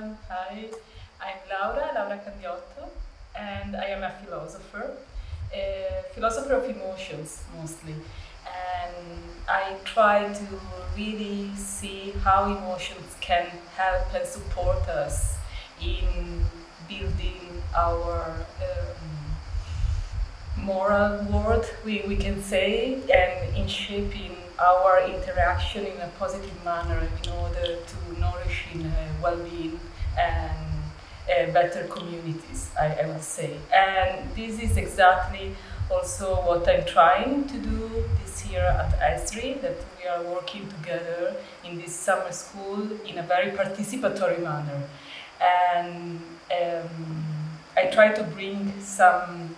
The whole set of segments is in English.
Hi, I'm Laura Candiotto, and I am a philosopher of emotions mostly. And I try to really see how emotions can help and support us in building our moral world, we can say, and in shaping our interaction in a positive manner in order to nourish in well-being and better communities, I would say. And this is exactly also what I'm trying to do this year at ESRI, that we are working together in this summer school in a very participatory manner. And I try to bring some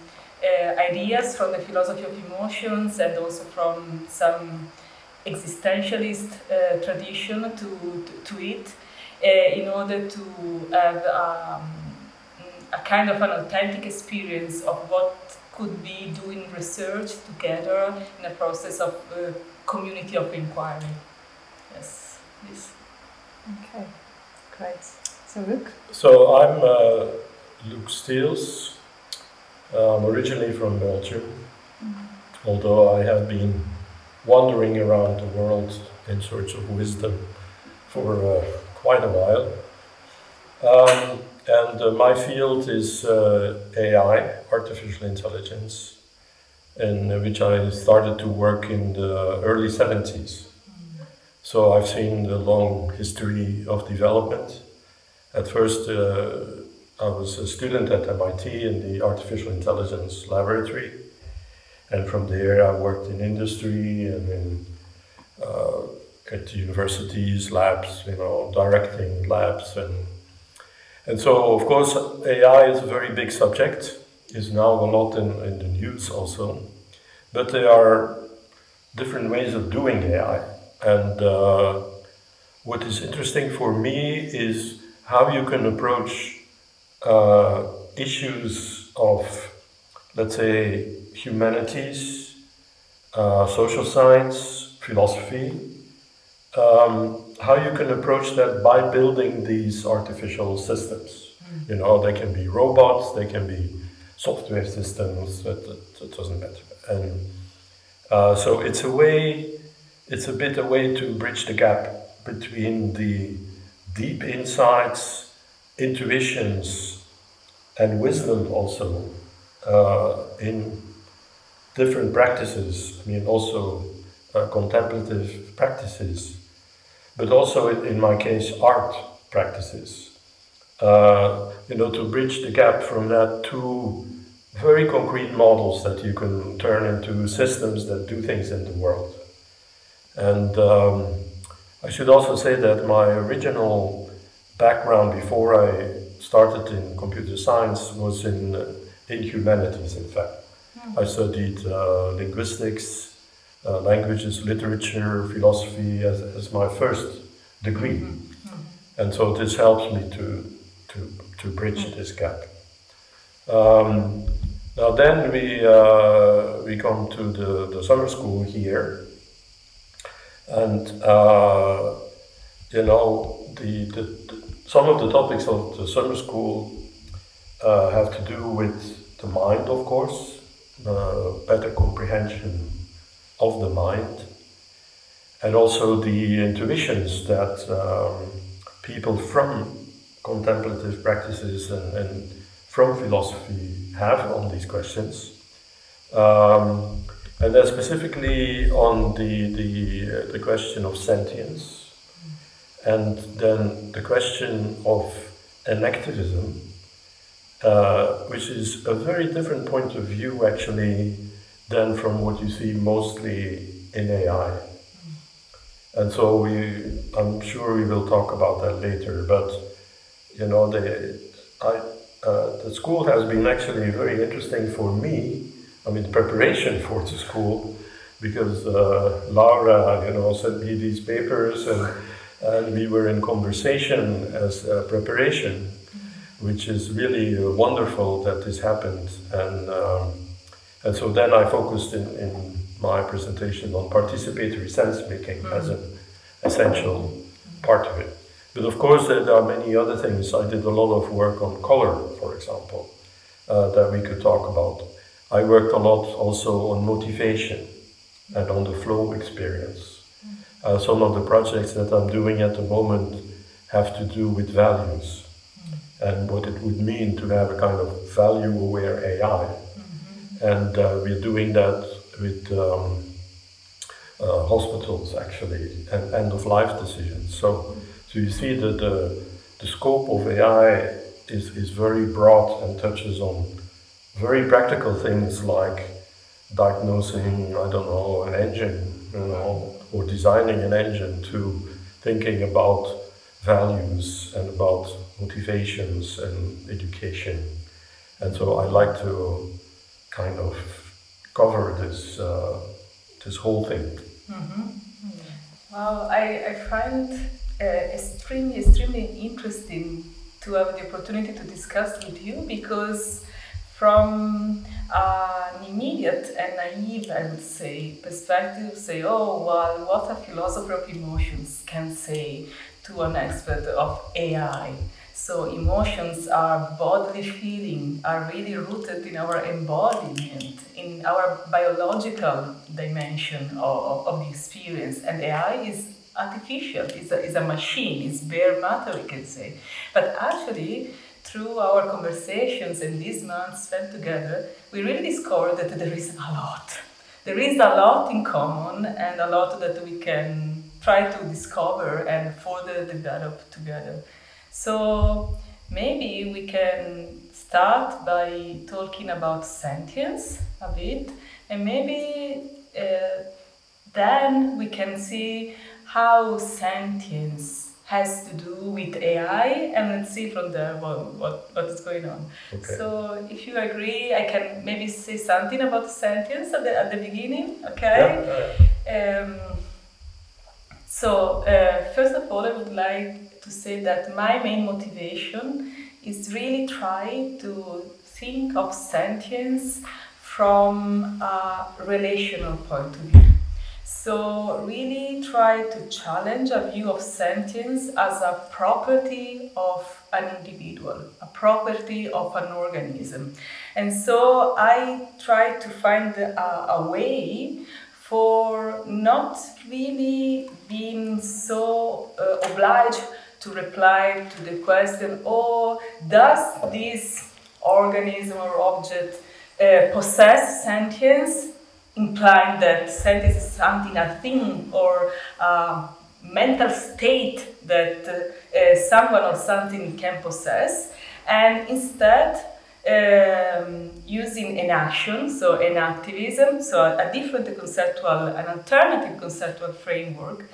ideas from the philosophy of emotions and also from some existentialist tradition to it in order to have a kind of an authentic experience of what could be doing research together in a process of community of inquiry. Yes, this. Okay, great. So Luc? So I'm Luc Steels. I'm originally from Belgium, although I have been wandering around the world in search of wisdom for quite a while. And my field is AI, artificial intelligence, in which I started to work in the early 70s. So I've seen the long history of development. At first, I was a student at MIT in the Artificial Intelligence Laboratory, and from there I worked in industry and at universities, labs, directing labs, and so of course AI is a very big subject. Is now a lot in the news also, but there are different ways of doing AI, and what is interesting for me is how you can approach issues of, let's say, humanities, social science, philosophy, how you can approach that by building these artificial systems. They can be robots, they can be software systems, that doesn't matter. And so it's a bit a way to bridge the gap between the deep insights, intuitions, and wisdom also in different practices. I mean, also contemplative practices, but also in my case, art practices. To bridge the gap from that to very concrete models that you can turn into systems that do things in the world. And I should also say that my original background before I started in computer science was in humanities, in fact. I studied linguistics, languages, literature, philosophy as my first degree. And so this helps me to bridge this gap. Now then we come to the summer school here, and some of the topics of the summer school have to do with the mind, of course, better comprehension of the mind, and also the intuitions that people from contemplative practices and from philosophy have on these questions. And then specifically on the question of sentience, and then the question of enactivism, which is a very different point of view actually than from what you see mostly in AI. And so I'm sure we will talk about that later, but the school has been actually very interesting for me. I mean, preparation for the school, because Laura, sent me these papers, and we were in conversation as preparation, which is really wonderful that this happened. And so then I focused in my presentation on participatory sense making as an essential part of it. But of course, there are many other things. I did a lot of work on color, for example, that we could talk about. I worked a lot also on motivation and on the flow experience. Some of the projects that I'm doing at the moment have to do with values and what it would mean to have a kind of value-aware AI. And we're doing that with hospitals, actually, and end-of-life decisions. So you see that the scope of AI is very broad and touches on very practical things like diagnosing, I don't know, an engine, you know, or designing an engine, to thinking about values and about motivations and education. And so I like to kind of cover this this whole thing. Well, I find extremely interesting to have the opportunity to discuss with you, because from an immediate and naive, I would say, perspective, say, oh, well, what a philosopher of emotions can say to an expert of AI. So emotions are bodily feeling, are really rooted in our embodiment, in our biological dimension of the experience. And AI is artificial, is a machine, it's bare matter, we can say. But actually, through our conversations and these months spent together, we really discovered that there is a lot. There is a lot in common and a lot that we can try to discover and further develop together. So maybe we can start by talking about sentience a bit, and maybe then we can see how sentience has to do with AI, and let's see from there what is going on. Okay. So if you agree, I can maybe say something about sentience at the beginning, okay? Yeah. So first of all, I would like to say that my main motivation is really try to think of sentience from a relational point of view. So really try to challenge a view of sentience as a property of an individual, a property of an organism. And so I try to find a way for not really being so obliged to reply to the question, oh, does this organism or object possess sentience? Implying that sentience is something, a thing, or a mental state that someone or something can possess, and instead using enaction, so enactivism, so a different conceptual, an alternative conceptual framework,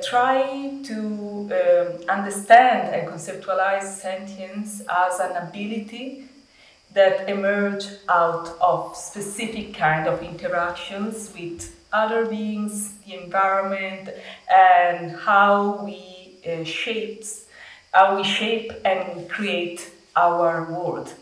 try to understand and conceptualize sentience as an ability that emerge out of specific kind of interactions with other beings, the environment, and how we shape and create our world.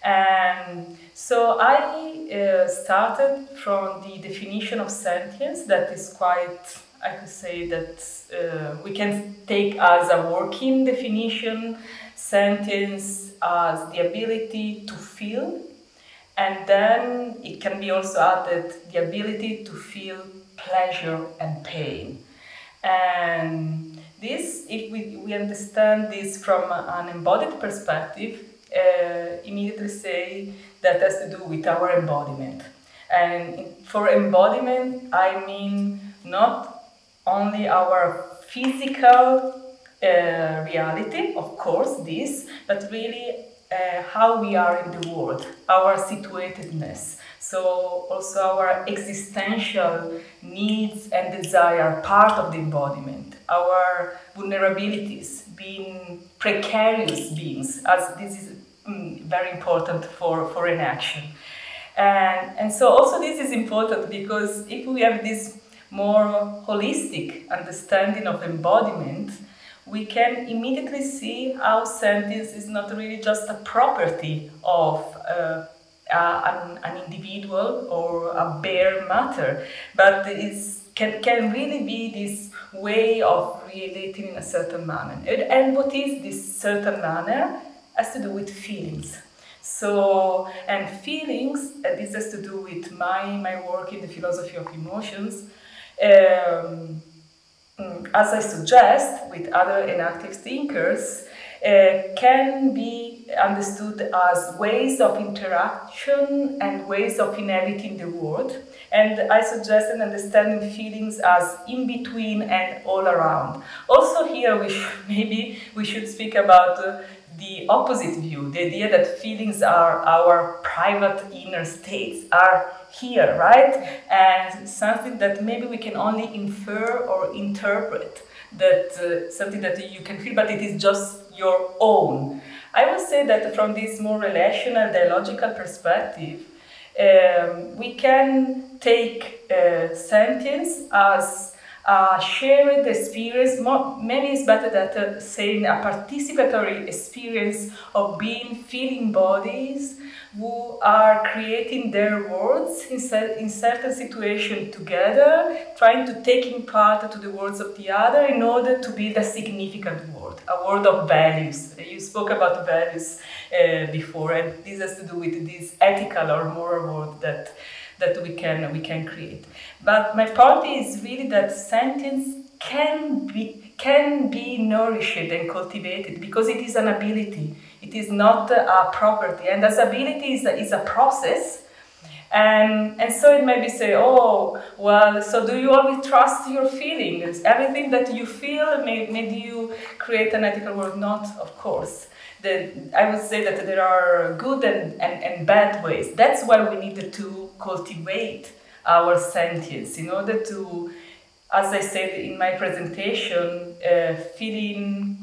And so I started from the definition of sentience that is quite, I could say that we can take as a working definition, sentience as the ability to feel, and then it can be also added the ability to feel pleasure and pain. And this, if we understand this from an embodied perspective, immediately say that has to do with our embodiment. And for embodiment, I mean not only our physical reality, of course, this, but really how we are in the world, our situatedness. So also our existential needs and desire, part of the embodiment, our vulnerabilities, being precarious beings, as this is very important for enaction. And so also this is important because if we have this more holistic understanding of embodiment, we can immediately see how sentience is not really just a property of an individual or a bare matter, but can really be this way of relating in a certain manner. And what is this certain manner? Has to do with feelings. So, and feelings, this has to do with my work in the philosophy of emotions. As I suggest, with other enactive thinkers, can be understood as ways of interaction and ways of inhabiting the world. And I suggest an understanding feelings as in between and all around. Also here, maybe we should speak about the opposite view, the idea that feelings are our private inner states, are here, right? And something that maybe we can only infer or interpret, that something that you can feel, but it is just your own. I would say that from this more relational, dialogical perspective, we can take sentience as a shared experience. Maybe it's better that saying a participatory experience of feeling bodies who are creating their worlds in certain situations together, trying to taking part to the worlds of the other in order to build a significant world, a world of values. You spoke about values before, and this has to do with this ethical or moral world that we can create. But my point is really that sentience can be nourished and cultivated because it is an ability. It is not a property, and as ability is a process. And so it may be say, oh, well, so do you always trust your feelings? Everything that you feel, maybe you create an ethical world? Not, of course. I would say that there are good and bad ways. That's why we need to cultivate our sentience in order to, as I said in my presentation, feeling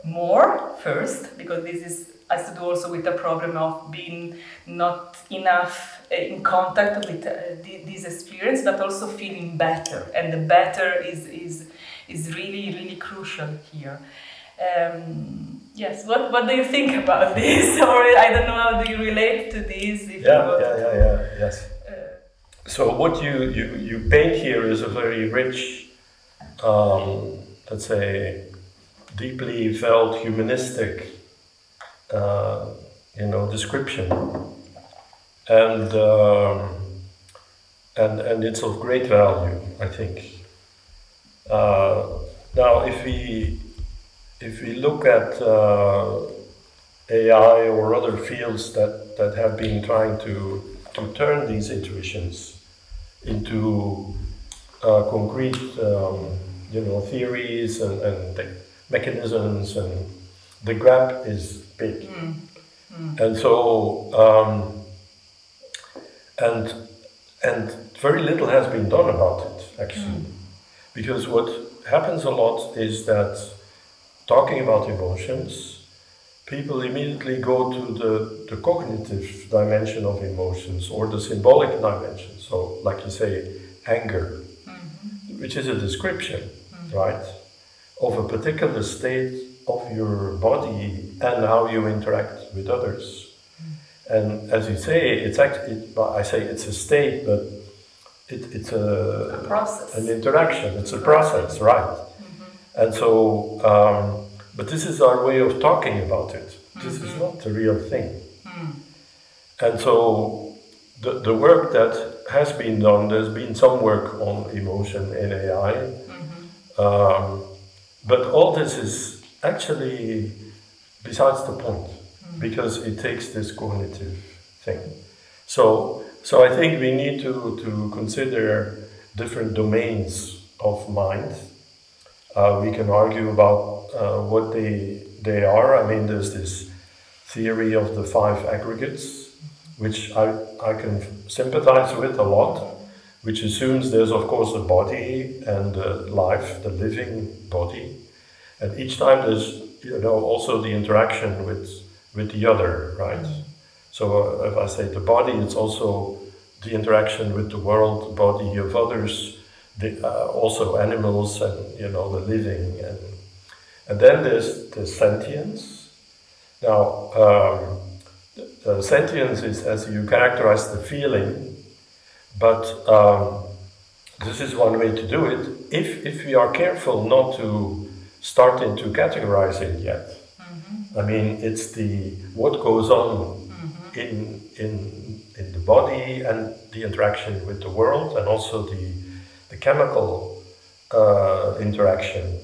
more first, because this has to do also with the problem of being not enough in contact with this experience, but also feeling better, and the better is really crucial here. Yes, what do you think about this? Or I don't know, how do you relate to this? Yes. So what you paint here is a very rich, let's say, deeply felt humanistic, description, and it's of great value, I think. Now, if we look at AI or other fields that have been trying to turn these intuitions into concrete, theories and mechanisms, and the gap is big. And so, and very little has been done about it, actually. Because what happens a lot is that talking about emotions, people immediately go to the cognitive dimension of emotions or the symbolic dimension. So, like you say, anger, which is a description, right, of a particular state of your body and how you interact with others. And as you say, it's actually, I say it's a state, but it's a process, an interaction. It's a process, right? And so, but this is our way of talking about it. This is not the real thing. And so, the work that has been done, there's been some work on emotion in AI, but all this is actually besides the point, because it takes this cognitive thing. So I think we need to consider different domains of mind. We can argue about what they are. I mean, there's this theory of the 5 aggregates, which I can sympathize with a lot, which assumes there's of course the body and the life, the living body, and each time there's also the interaction with the other, right? So if I say the body, it's also the interaction with the world, the body of others, also animals, and the living, and then there's the sentience. Now, sentience is as you characterize the feeling, but this is one way to do it. if we are careful not to start into categorizing yet, I mean, it's the what goes on in the body and the interaction with the world, and also the chemical interaction.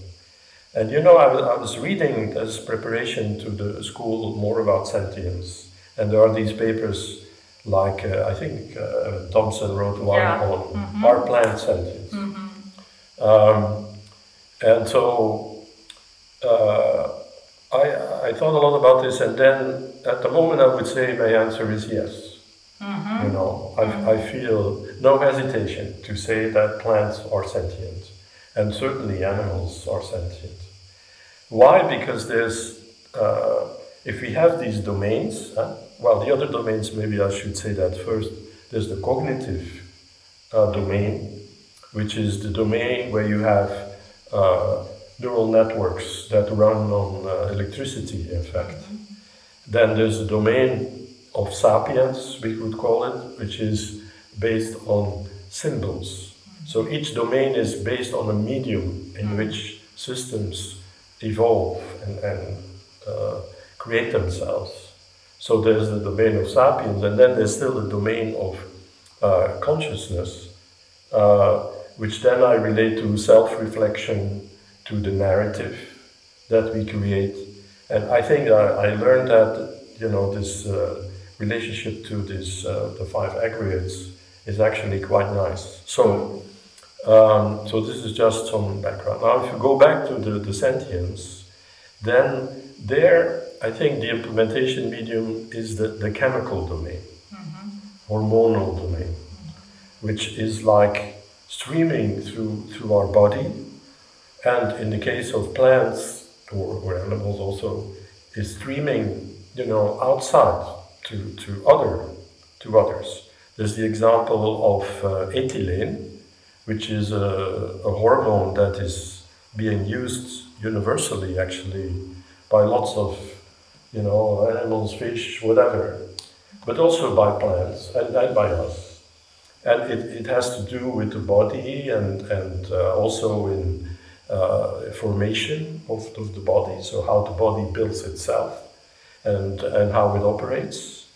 And you know, I was reading as preparation to the school more about sentience, and there are these papers like I think Thompson wrote one on Are Plants Sentient? And so I thought a lot about this, and then at the moment I would say my answer is yes. You know, I feel no hesitation to say that plants are sentient, and certainly animals are sentient. Why? Because there's, if we have these domains, well, the other domains, maybe I should say that first, there's the cognitive domain, which is the domain where you have neural networks that run on electricity, in fact. Then there's the domain of sapience, we would call it, which is based on symbols. So each domain is based on a medium in which systems evolve and create themselves. So there's the domain of sapience, and then there's still the domain of consciousness, which then I relate to self-reflection, to the narrative that we create. And I think I learned that, you know, this relationship to this, the five aggregates is actually quite nice. So, so this is just some background. Now, if you go back to the sentience, then there, I think the implementation medium is the chemical domain, hormonal domain, which is like streaming through our body, and in the case of plants or animals also, is streaming, you know, outside to others. There's the example of ethylene, which is a hormone that is being used universally, actually, by lots of, you know, animals, fish, whatever, but also by plants and by us. And it has to do with the body and also in formation of the body, so how the body builds itself and how it operates.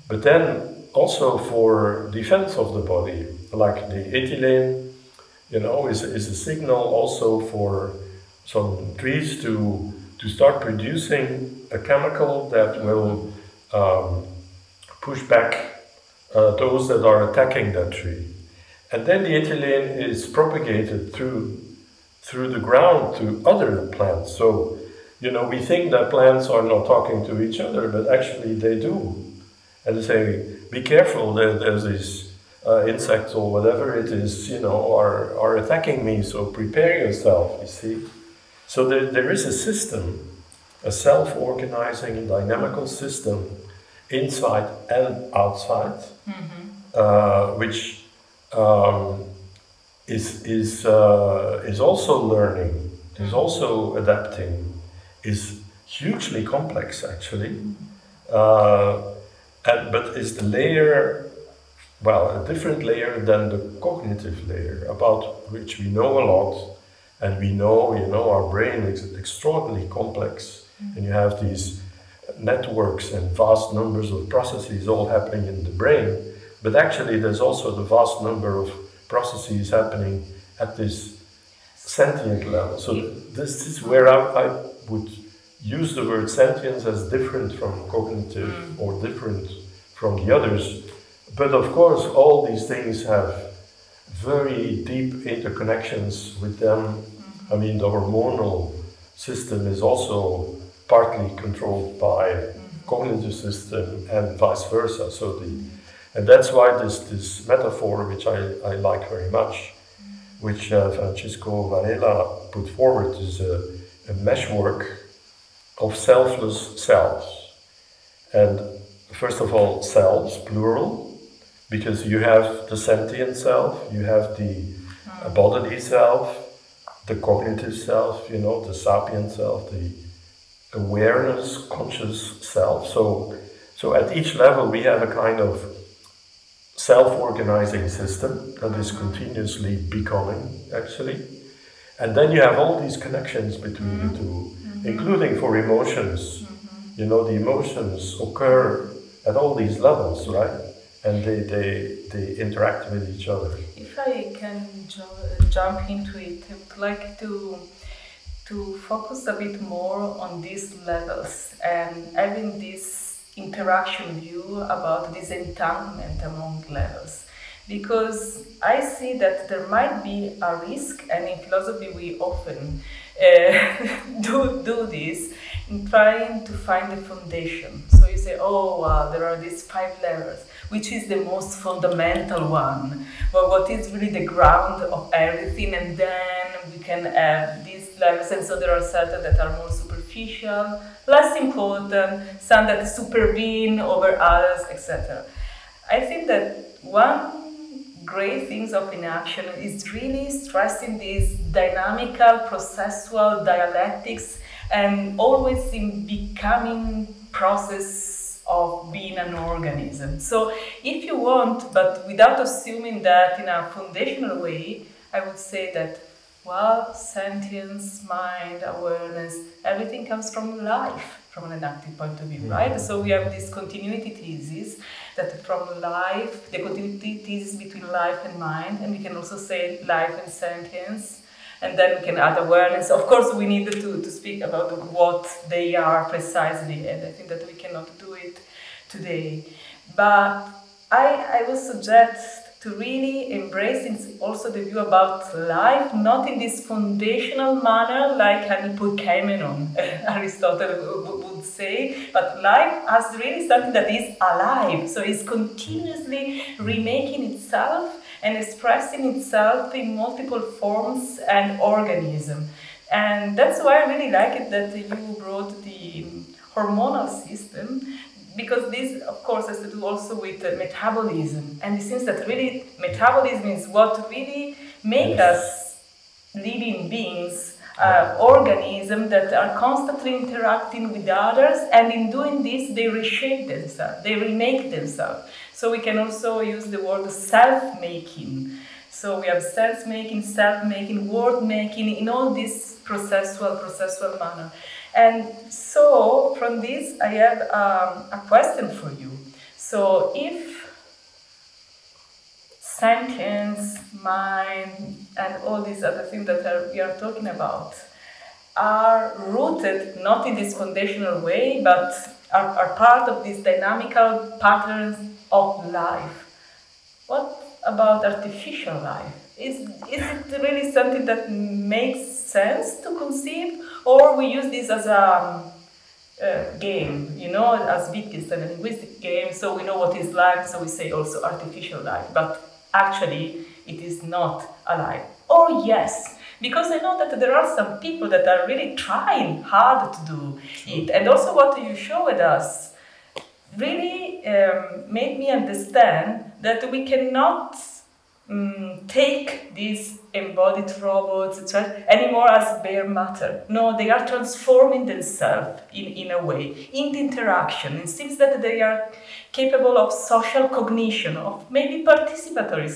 But then also for defense of the body, like the ethylene, you know, is a signal also for some trees to start producing a chemical that will push back those that are attacking that tree. And then the ethylene is propagated through the ground to other plants. So, you know, we think that plants are not talking to each other, but actually they do. And they say, be careful, there's these insects or whatever it is, you know, are attacking me, so prepare yourself, you see. So there is a system, a self-organizing, dynamical system, inside and outside, which is also learning, is also adapting, is hugely complex actually, but is the layer, well, a different layer than the cognitive layer, about which we know a lot, and we know, you know, our brain is extraordinarily complex, and you have these networks and vast numbers of processes all happening in the brain, but actually there's also the vast number of processes happening at this sentient level. So this is where I would use the word sentience as different from cognitive or different from the others. But of course, all these things have very deep interconnections with them. I mean, the hormonal system is also partly controlled by cognitive system and vice versa. So and that's why this metaphor, which I like very much, which Francisco Varela put forward, is a meshwork of selfless selves. And first of all, selves, plural, because you have the sentient self, you have the bodily self, the cognitive self, you know, the sapient self, the awareness, conscious self. So at each level we have a kind of self-organizing system that is continuously becoming, actually. And then you have all these connections between the two, including for emotions. You know, the emotions occur at all these levels, right? And they interact with each other. If I can jump into it, I would like to focus a bit more on these levels and having this interaction view about this entanglement among levels. Because I see that there might be a risk, and in philosophy we often do this, in trying to find the foundation. So you say, oh, well, there are these 5 levels, which is the most fundamental one, but what is really the ground of everything, and then we can add these levels, and so there are certain that are more superficial, less important, some that supervene over others, etc. I think that one great things of inaction is really stressing this dynamical, processual dialectics and always in becoming process of being an organism. So if you want, but without assuming that in a foundational way, I would say that, well, sentience, mind, awareness, everything comes from life, from an active point of view, right? So we have this continuity thesis that from life, the continuity thesis between life and mind, and we can also say life and sentience, and then we can add awareness. Of course, we need to speak about what they are precisely, and I think that we cannot do it today. But I would suggest to really embrace also the view about life, not in this foundational manner like an hypokemenon, Aristotle would say, but life as really something that is alive, so it's continuously remaking itself and expressing itself in multiple forms and organism. And that's why I really like it that you brought the hormonal system, because this, of course, has to do also with metabolism. And it seems that really metabolism is what really makes us living beings, organisms that are constantly interacting with others, and in doing this, they reshape themselves, they remake themselves. So we can also use the word self-making. So we have sense-making, self-making, word-making, in all this processual manner. And so, from this, I have a question for you. So, if sentience, mind, and all these other things that we are talking about are rooted not in this foundational way, but are part of these dynamical patterns of life, what about artificial life? Is it really something that makes sense to conceive, or we use this as a game, you know, as Wittgenstein, a linguistic game, so we know what is life, so we say also artificial life, but actually it is not alive. Or yes, because I know that there are some people that are really trying hard to do it, and also what you showed us really made me understand that we cannot take these embodied robots, etc., anymore as bare matter. No, they are transforming themselves in a way, in the interaction. It seems that they are capable of social cognition, of maybe participatory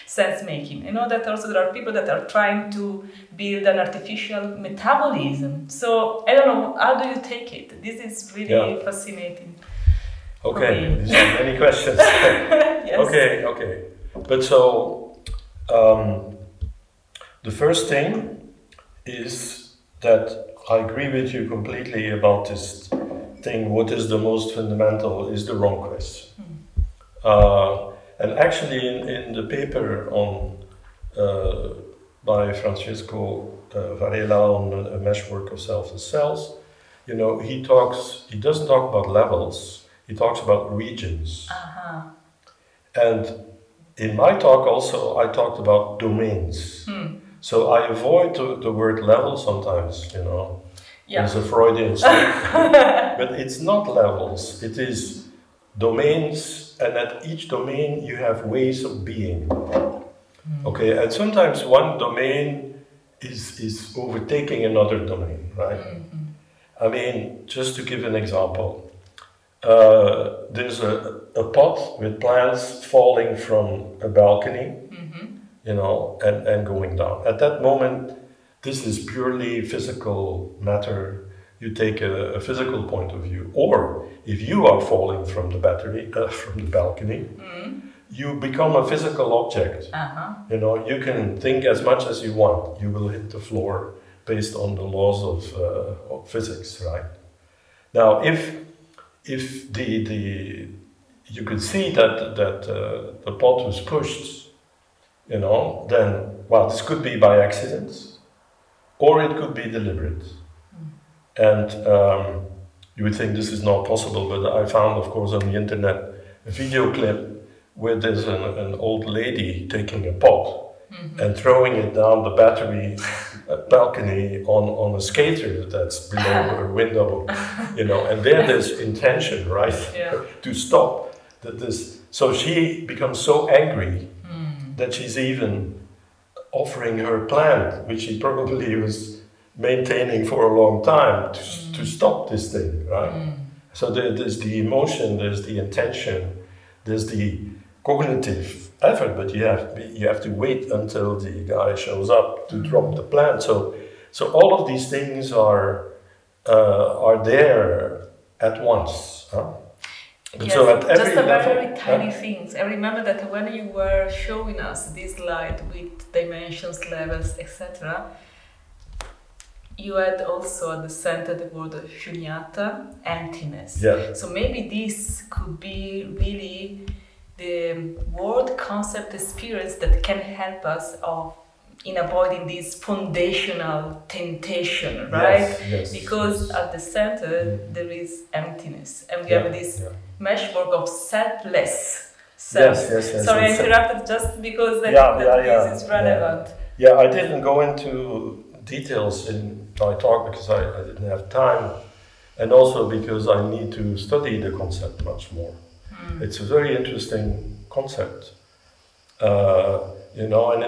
sense-making. I know that also there are people that are trying to build an artificial metabolism. So, I don't know, how do you take it? This is really fascinating. Okay, these are many questions. Yes. Okay. But so, the first thing is that I agree with you completely about this thing, what is the most fundamental is the wrong question. And actually in the paper on by Francisco Varela on a meshwork of selves and selves, you know, he doesn't talk about levels, he talks about regions. And in my talk also, I talked about domains. So I avoid the word level sometimes, you know. Yeah. It's a Freudian slip. But it's not levels, it is domains, and at each domain you have ways of being. Okay, and sometimes one domain is overtaking another domain, right? I mean, just to give an example, there's a pot with plants falling from a balcony, you know, and going down. At that moment, this is purely physical matter. You take a physical point of view. Or if you are falling from the balcony, you become a physical object. You know, you can think as much as you want. You will hit the floor based on the laws of physics, right? Now, if you could see that the pot was pushed, you know, then, well, this could be by accident, or it could be deliberate. And you would think this is not possible, but I found, of course, on the internet a video clip where there's an old lady taking a pot and throwing it down the balcony on a skater that's below her window, you know, and there's intention, right, to stop this. So she becomes so angry that she's even offering her plant, which she probably was maintaining for a long time, to stop this thing, right? So there's the emotion, there's the intention, there's the cognitive effort, but you have to wait until the guy shows up to drop the plant. So all of these things are there at once. Huh? Yes, so at every just level, very tiny things. I remember that when you were showing us this slide with dimensions, levels, etc., you had also at the center the word shunyata, emptiness. Yeah. So maybe this could be really the word concept experience that can help us in avoiding this foundational temptation, right? Yes, because yes. at the center there is emptiness, and we have this meshwork of selfless. Yes. Sorry, I interrupted just because I think that this is relevant. Yeah, I didn't go into details in my talk because I didn't have time, and also because I need to study the concept much more. It's a very interesting concept, you know, and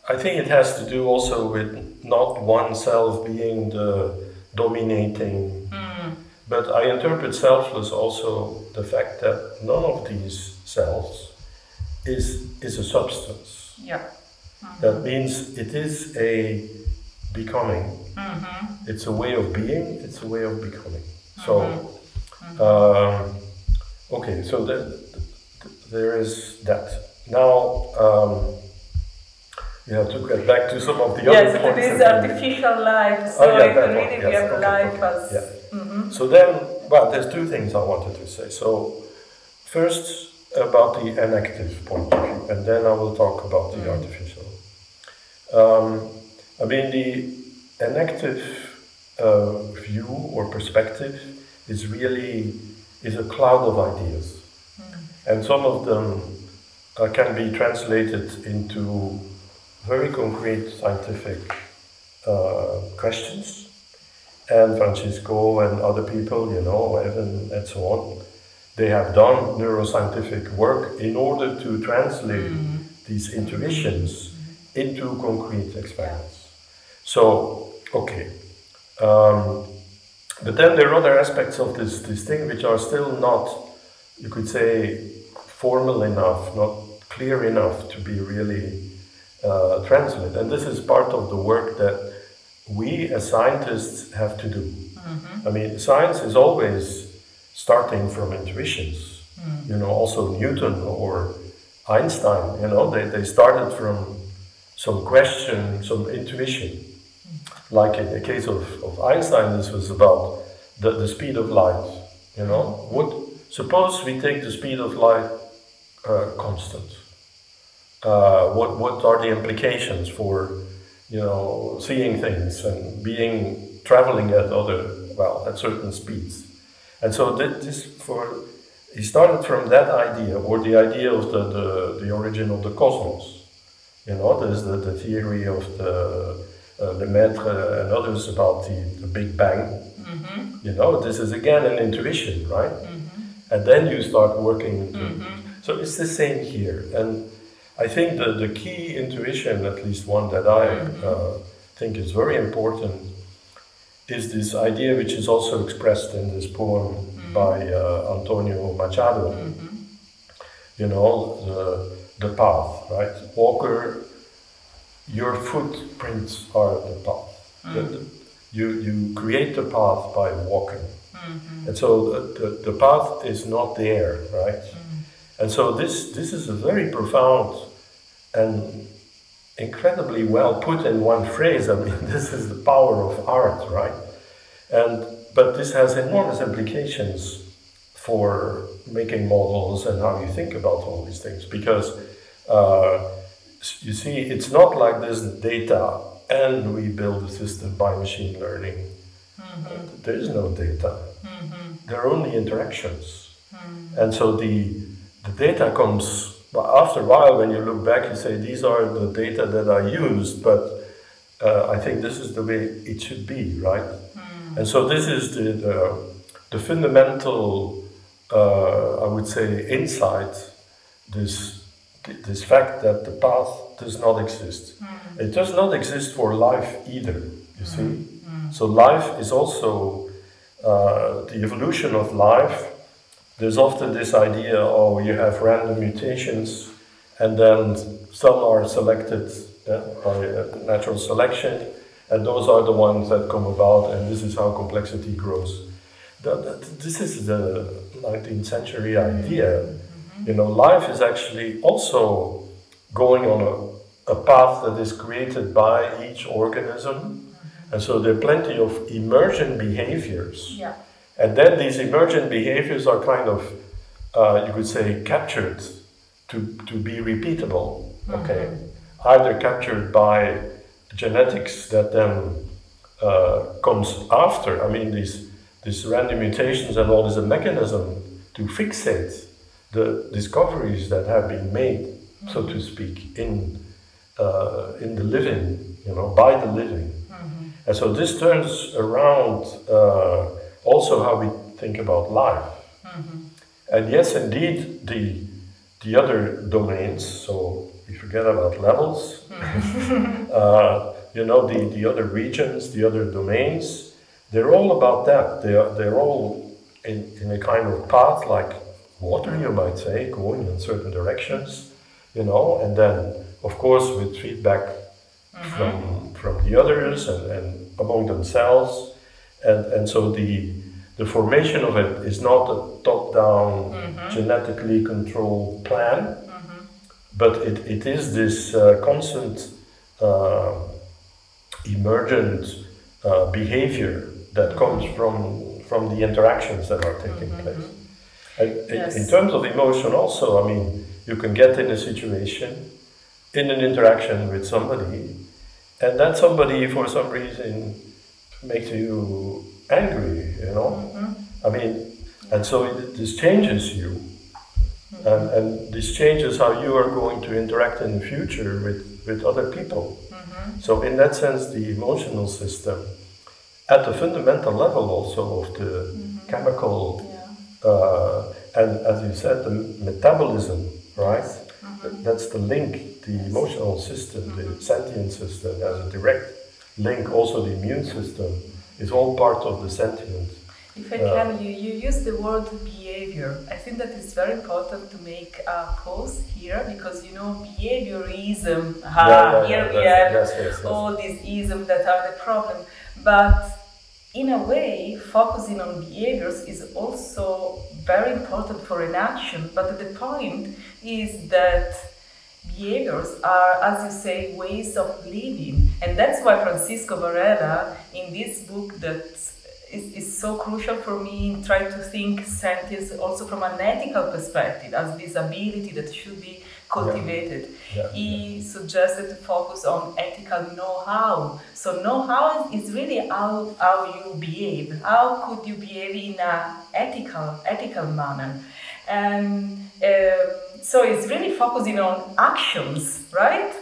I think it has to do also with not one self being the dominating, but I interpret selfless also the fact that none of these selves is a substance. Yeah. That means it is a becoming. It's a way of being, it's a way of becoming. So, okay, so there is that. Now, you have to get back to some of the other points. Yes, it is artificial life, so I can really we have life as... So then, well, there's two things I wanted to say. So, first about the enactive point of view, and then I will talk about the artificial. I mean, the enactive view or perspective is a cloud of ideas, and some of them can be translated into very concrete scientific questions. And Francisco and other people, you know, Evan and so on, they have done neuroscientific work in order to translate these intuitions into concrete experiments. So, okay. But then there are other aspects of this thing which are still not, you could say, formal enough, not clear enough to be really translated. And this is part of the work that we as scientists have to do. I mean, science is always starting from intuitions. You know, also Newton or Einstein, you know, they started from some question, some intuition. Like in the case of Einstein, this was about the speed of light, you know. Suppose we take the speed of light constant. What are the implications for, you know, seeing things and traveling at certain speeds? And so he started from that idea, or the idea of the origin of the cosmos. You know, there's the theory of the Lemaitre and others about the Big Bang. You know, this is again an intuition, right? And then you start working. So it's the same here. And I think the key intuition, at least one that I think is very important, is this idea which is also expressed in this poem by Antonio Machado. You know, the path, right? Walker your footprints are the path. You create the path by walking. And so the path is not there, right? And so this is a very profound and incredibly well put in one phrase. I mean, this is the power of art, right? But this has enormous implications for making models and how you think about all these things, because you see, it's not like there's data and we build a system by machine learning. There is no data. There are only interactions. And so the data comes, after a while, when you look back, you say, these are the data that I used, but I think this is the way it should be, right? And so this is the fundamental, I would say, insight, this fact that the path does not exist. It does not exist for life either, you see? So life is also the evolution of life. There's often this idea, oh, you have random mutations, and then some are selected by natural selection, and those are the ones that come about, and this is how complexity grows. This is the 19th century idea. You know, life is actually also going on a path that is created by each organism. And so there are plenty of emergent behaviors. And then these emergent behaviors are kind of, you could say, captured to be repeatable. Okay, either captured by genetics that then comes after. I mean, these random mutations and all is a mechanism to fixate the discoveries that have been made, so to speak, in the living, you know, by the living. And so this turns around also how we think about life. And yes, indeed, the other domains, so we forget about levels, you know, the other regions, the other domains, they're all about that. They're all in a kind of path, like water, you might say, going in certain directions, you know, and then, of course, with feedback from the others and among themselves. And so the formation of it is not a top-down, genetically controlled plan, but it is this constant emergent behavior that comes from the interactions that are taking place. And in terms of emotion also, I mean, you can get in a situation, in an interaction with somebody, and that somebody, for some reason, makes you angry, you know? I mean, and so this changes you. And this changes how you are going to interact in the future with other people. So in that sense, the emotional system, at the fundamental level also of the chemical, and as you said, the metabolism, right? That's the link, the emotional system, the sentient system has a direct link, also the immune system is all part of the sentient. If I can, you use the word behavior. I think that it's very important to make a pause here, because, you know, behaviorism, here we have all these isms that are the problem. But in a way, focusing on behaviors is also very important for an action. But the point is that behaviors are, as you say, ways of living. And that's why Francisco Varela, in this book that is so crucial for me, try to think sentience also from an ethical perspective, as this ability that should be cultivated. He suggested to focus on ethical know-how. So know-how is really how you behave. How could you behave in an ethical manner? And so it's really focusing on actions, right?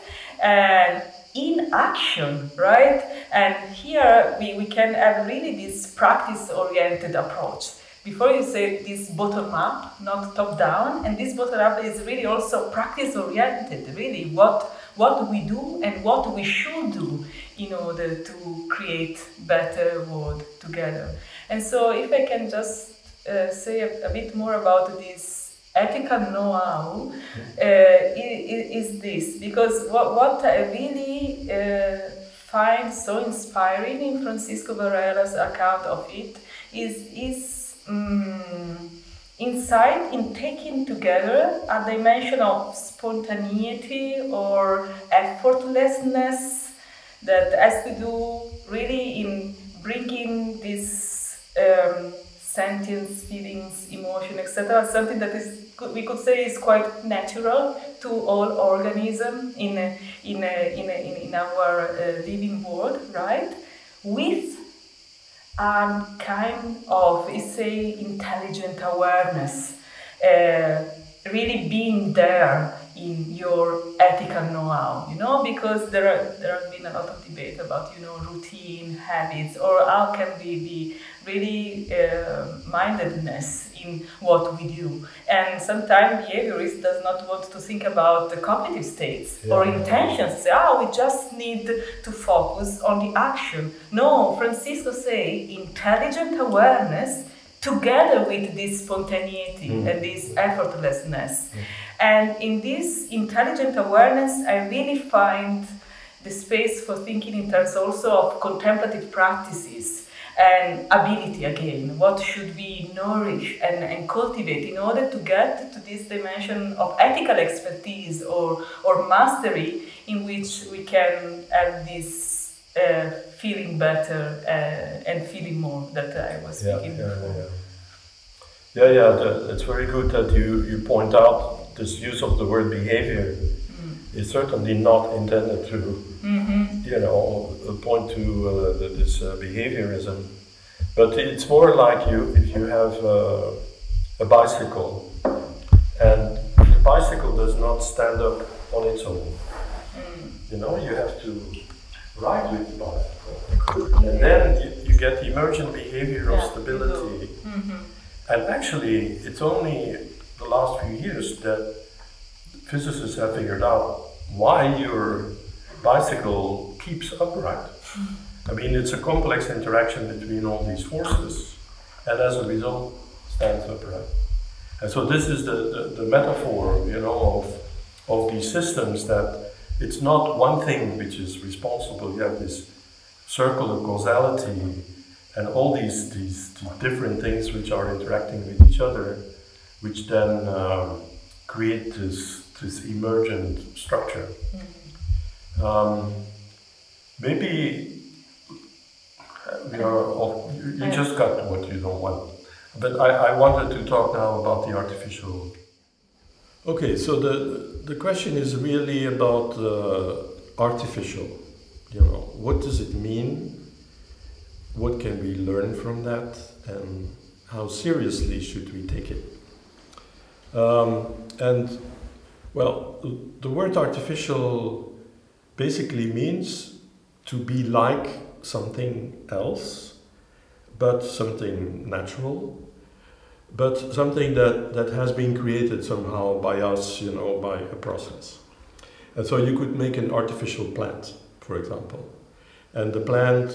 And in action, right? And here we can have really this practice-oriented approach. Before you say this bottom-up, not top-down, and this bottom-up is really also practice-oriented, really what we do and what we should do in order to create better world together. And so if I can just say a bit more about this ethical know-how is this, because what I really find so inspiring in Francisco Varela's account of it is insight in taking together a dimension of spontaneity or effortlessness that has to do really in bringing this sentience, feelings, emotion, etc. Something that is, we could say, is quite natural to all organisms in our living world, right? With a kind of, say, intelligent awareness, really being there in your ethical know-how, because there have been a lot of debate about, routine, habits, or how can we be really mindedness in what we do. And sometimes behaviorist does not want to think about the cognitive states or intentions. Say, we just need to focus on the action. No, Francisco say intelligent awareness together with this spontaneity and this effortlessness. And in this intelligent awareness, I really find the space for thinking in terms also of contemplative practices and ability again. What should we nourish and cultivate in order to get to this dimension of ethical expertise or mastery in which we can have this feeling better and feeling more that I was speaking before. It's very good that you point out this use of the word behavior is certainly not intended to, point to this behaviorism, but it's more like if you have a bicycle, and the bicycle does not stand up on its own. You have to ride with the bicycle, and then you get the emergent behavior of stability. And actually, it's only the last few years that physicists have figured out why your bicycle keeps upright. I mean, it's a complex interaction between all these forces, and as a result, stands upright. And so this is the metaphor, of these systems, that it's not one thing which is responsible. You have this circle of causality and all these different things which are interacting with each other, which then create this emergent structure. Maybe you just got what you don't want. But I wanted to talk now about the artificial. Okay, so the question is really about artificial. What does it mean? What can we learn from that? And how seriously should we take it? The word artificial basically means to be like something else, but something natural, but something that has been created somehow by us, by a process. And so you could make an artificial plant, for example. And the plant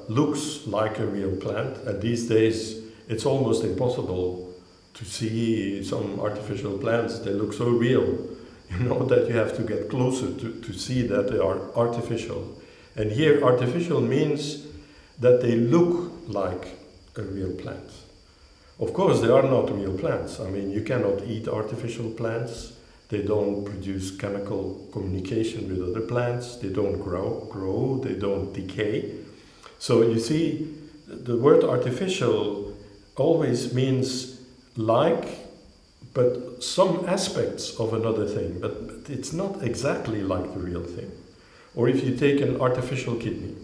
looks like a real plant, and these days it's almost impossible to see some artificial plants. They look so real, that you have to get closer to see that they are artificial. And here, artificial means that they look like a real plant. Of course, they are not real plants. I mean, you cannot eat artificial plants. They don't produce chemical communication with other plants. They don't grow, they don't decay. So you see, the word artificial always means like, but some aspects of another thing, but it's not exactly like the real thing. Or if you take an artificial kidney.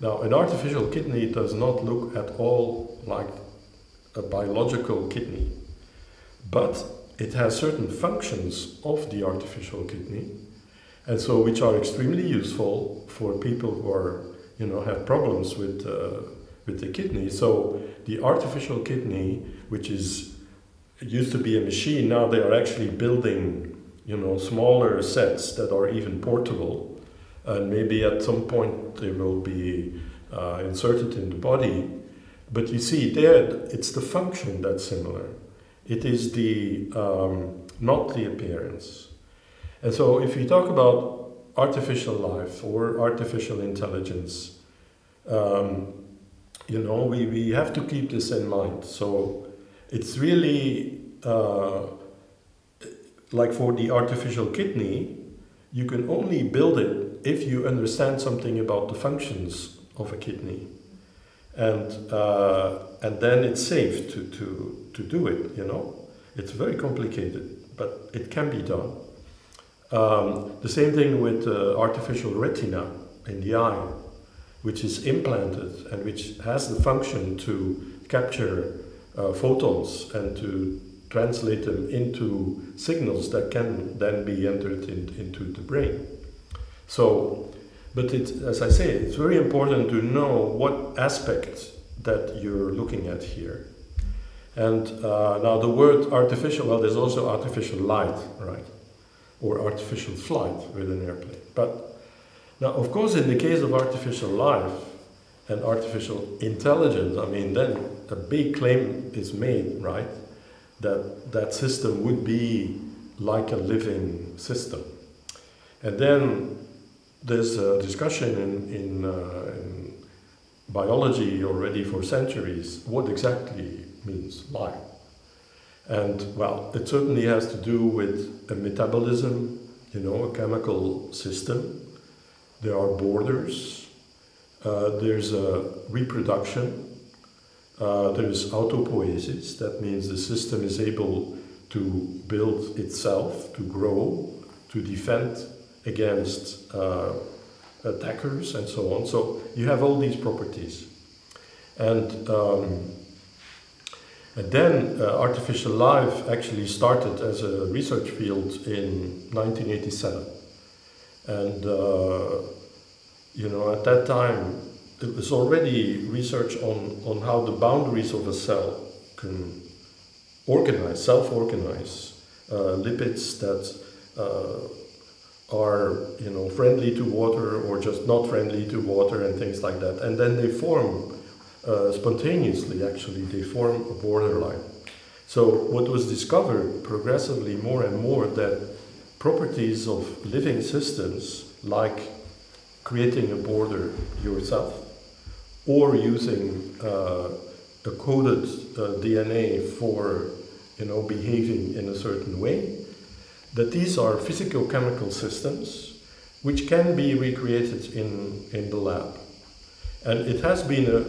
Now, an artificial kidney does not look at all like a biological kidney, but it has certain functions of the artificial kidney, and so which are extremely useful for people who are, have problems with the kidney. So the artificial kidney, which used to be a machine, now they are actually building, smaller sets that are even portable, and maybe at some point they will be inserted in the body. But you see there, it's the function that's similar. It is the not the appearance. And so if we talk about artificial life or artificial intelligence, you know, we have to keep this in mind. So it's really like for the artificial kidney, you can only build it if you understand something about the functions of a kidney. And then it's safe to do it, you know. It's very complicated, but it can be done. The same thing with artificial retina in the eye, which is implanted and which has the function to capture photons and to translate them into signals that can then be entered into the brain. So, but as I say, it's very important to know what aspect that you're looking at here. And now the word artificial, well, there's also artificial light, right? Or artificial flight with an airplane. But now, of course, in the case of artificial life and artificial intelligence, I mean, then a big claim is made, right? That that system would be like a living system. And then there's a discussion in biology already for centuries, what exactly means life. And well, it certainly has to do with a metabolism, you know, a chemical system. There are borders, there's a reproduction, there's autopoiesis, that means the system is able to build itself, to grow, to defend against attackers and so on. So you have all these properties. And then artificial life actually started as a research field in 1987. And you know, at that time, it was already research on how the boundaries of a cell can organize, self-organize, lipids that are, you know, friendly to water or just not friendly to water and things like that. And then they form spontaneously, actually, they form a borderline. So what was discovered progressively more and more that properties of living systems, like creating a border yourself, or using a coded DNA for, you know, behaving in a certain way, that these are physicochemical systems which can be recreated in the lab. And it has been a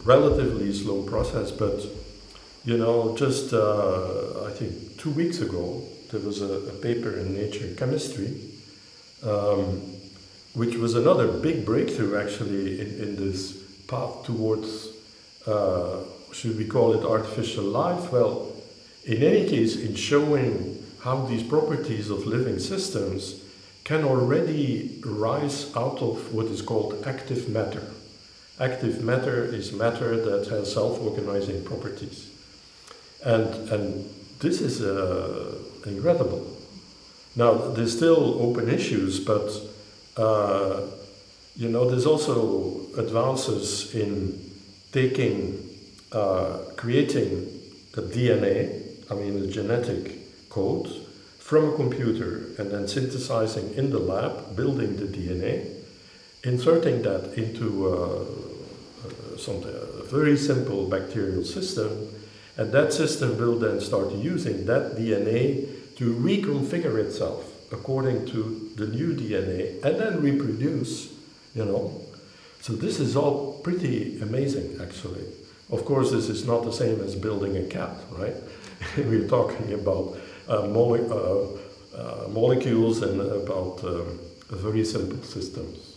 relatively slow process, but, you know, just I think 2 weeks ago, there was a paper in Nature Chemistry, which was another big breakthrough actually in this path towards, should we call it artificial life? Well, in any case, in showing how these properties of living systems can already rise out of what is called active matter. Active matter is matter that has self-organizing properties. And this is incredible. Now, there's still open issues, but you know, there's also advances in taking, creating a DNA, I mean a genetic code, from a computer and then synthesizing in the lab, building the DNA, inserting that into a very simple bacterial system, and that system will then start using that DNA to reconfigure itself according to the new DNA and then reproduce, you know. So this is all pretty amazing, actually. Of course, this is not the same as building a cat, right? We're talking about molecules and about very simple systems.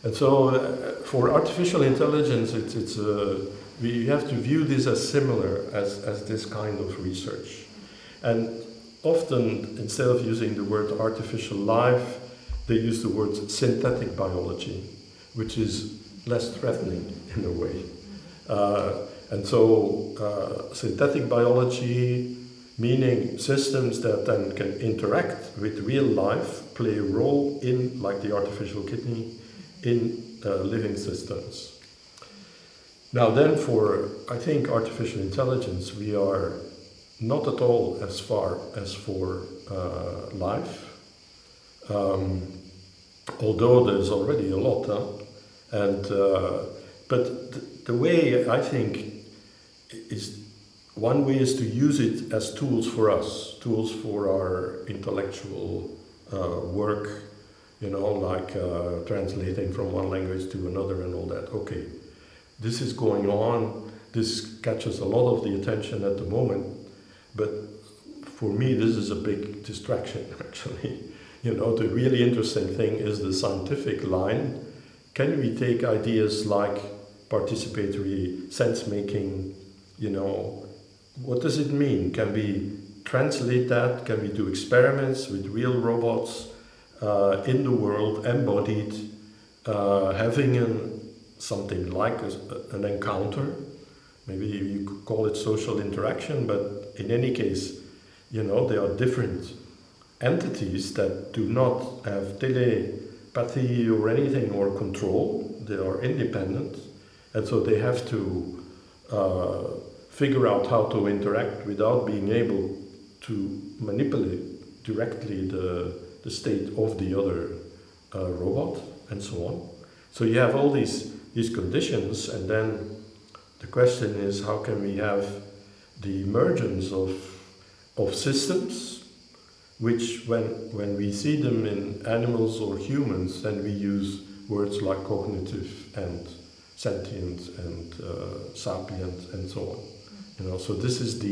And so for artificial intelligence, we have to view this as similar as this kind of research. And often, instead of using the word artificial life, they use the word synthetic biology, which is less threatening in a way. And so synthetic biology, meaning systems that then can interact with real life, play a role in, like the artificial kidney, in living systems. Now then for, I think, artificial intelligence, we are not at all as far as for life, although there's already a lot. And but the way I think is one way is to use it as tools for us, tools for our intellectual work, you know, like translating from one language to another and all that. Okay, this is going on, this catches a lot of the attention at the moment, but for me this is a big distraction actually. You know, the really interesting thing is the scientific line. Can we take ideas like participatory sense-making, you know, what does it mean? Can we translate that? Can we do experiments with real robots in the world, embodied, having something like an encounter? Maybe you could call it social interaction, but in any case, you know, there are different entities that do not have telepathy or anything or control. They are independent, and so they have to figure out how to interact without being able to manipulate directly the state of the other robot, and so on. So you have all these conditions, and then the question is, how can we have the emergence of systems, which when we see them in animals or humans, then we use words like cognitive and sentient and sapience and so on. You know, so this is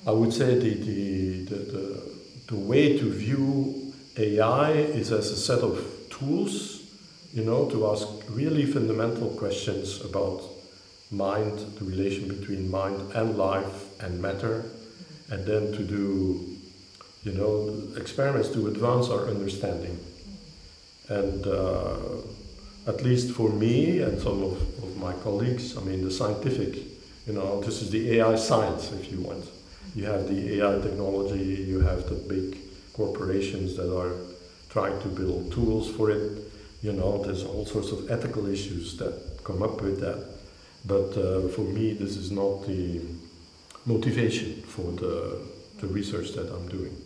I would say the way to view AI is as a set of tools, you know, to ask really fundamental questions about mind, the relation between mind and life and matter, and then to do, you know, experiments to advance our understanding. And at least for me and some of my colleagues, I mean, the scientific, you know, this is the AI science, if you want. You have the AI technology, you have the big corporations that are trying to build tools for it. You know, there's all sorts of ethical issues that come up with that. But for me, this is not the motivation for the research that I'm doing.